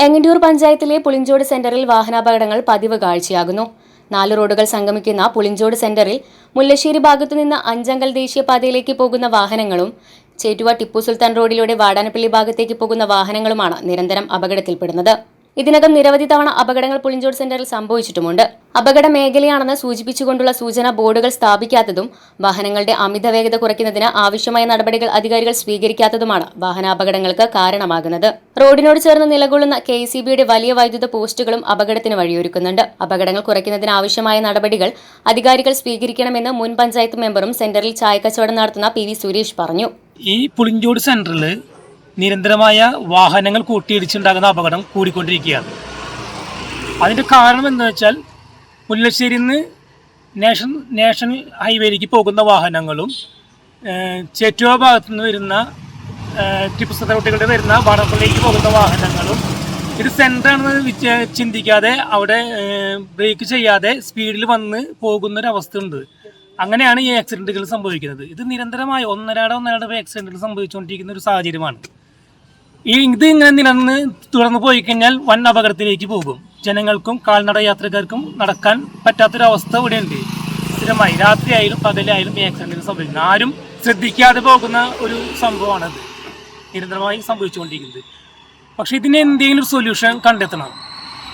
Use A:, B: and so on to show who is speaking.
A: എങ്ങണ്ടിയൂർ പഞ്ചായത്തിലെ പുളിഞ്ചോട് സെന്ററിൽ വാഹനാപകടങ്ങൾ പതിവ് കാഴ്ചയാകുന്നു. 4 റോഡുകൾ സംഗമിക്കുന്ന പുളിഞ്ചോട് സെന്ററിൽ മുല്ലശ്ശേരി ഭാഗത്തുനിന്ന് അഞ്ചങ്കൽ ദേശീയപാതയിലേക്ക് പോകുന്ന വാഹനങ്ങളും ചേറ്റുവ ടിപ്പു സുൽത്താൻ റോഡിലൂടെ വാടാനപ്പള്ളി ഭാഗത്തേക്ക് പോകുന്ന വാഹനങ്ങളുമാണ് നിരന്തരം അപകടത്തിൽപ്പെടുന്നത്. ഇതിനകം നിരവധി തവണ അപകടങ്ങൾ പുളിഞ്ചോട് സെന്ററിൽ സംഭവിച്ചിട്ടുമുണ്ട്. അപകട മേഖലയാണെന്ന് സൂചിപ്പിച്ചുകൊണ്ടുള്ള സൂചനാ ബോർഡുകൾ സ്ഥാപിക്കാത്തതും വാഹനങ്ങളുടെ അമിത വേഗത കുറയ്ക്കുന്നതിന് ആവശ്യമായ നടപടികൾ അധികാരികൾ സ്വീകരിക്കാത്തതുമാണ് വാഹനാപകടങ്ങൾക്ക് കാരണമാകുന്നത്. റോഡിനോട് ചേർന്ന് നിലകൊള്ളുന്ന KECBയുടെ വലിയ വൈദ്യുത പോസ്റ്റുകളും അപകടത്തിന് വഴിയൊരുക്കുന്നുണ്ട്. അപകടങ്ങൾ കുറയ്ക്കുന്നതിന് ആവശ്യമായ നടപടികൾ അധികാരികൾ സ്വീകരിക്കണമെന്ന് മുൻ പഞ്ചായത്ത് മെമ്പറും സെന്ററിൽ ചായക്കച്ചവടം നടത്തുന്ന PV സുരേഷ് പറഞ്ഞു.
B: ഈ പുളിഞ്ചോട് സെന്ററിൽ നിരന്തരമായ വാഹനങ്ങൾ കൂട്ടിയിടിച്ചുണ്ടാകുന്ന അപകടം കൂടിക്കൊണ്ടിരിക്കുകയാണ്. അതിൻ്റെ കാരണം എന്താ വെച്ചാൽ മുല്ലശ്ശേരിയിൽ നിന്ന് നാഷണൽ ഹൈവേയിലേക്ക് പോകുന്ന വാഹനങ്ങളും ചേറ്റുവ ഭാഗത്തു നിന്ന് വരുന്ന ടിപ്പു സുൽത്താൻ റോഡിലൂടെ വരുന്ന വാടാനപ്പള്ളിയിലേക്ക് പോകുന്ന വാഹനങ്ങളും ഇത് സെൻറ്ററാണെന്ന് ചിന്തിക്കാതെ അവിടെ ബ്രേക്ക് ചെയ്യാതെ സ്പീഡിൽ വന്ന് പോകുന്നൊരവസ്ഥ ഉണ്ട്. അങ്ങനെയാണ് ഈ ആക്സിഡൻറ്റുകൾ സംഭവിക്കുന്നത്. ഇത് നിരന്തരമായി ഒന്നരാട ആക്സിഡൻറ്റുകൾ സംഭവിച്ചുകൊണ്ടിരിക്കുന്ന ഒരു സാഹചര്യമാണ്. ഇത് ഇങ്ങനെ തുടർന്ന് പോയി കഴിഞ്ഞാൽ വൻ അപകടത്തിലേക്ക് പോകും. ജനങ്ങൾക്കും കാൽനട യാത്രക്കാർക്കും നടക്കാൻ പറ്റാത്തൊരവസ്ഥ ഇവിടെയുണ്ട്. സ്ഥിരമായി രാത്രിയായാലും പകലായാലും ഈ ആക്സിഡൻറ്റുകൾ സംഭവിക്കുന്നത് ആരും ശ്രദ്ധിക്കാതെ പോകുന്ന ഒരു സംഭവമാണത് നിരന്തരമായി സംഭവിച്ചുകൊണ്ടിരിക്കുന്നത്. പക്ഷെ ഇതിന് എന്തെങ്കിലും ഒരു സൊല്യൂഷൻ കണ്ടെത്തണം.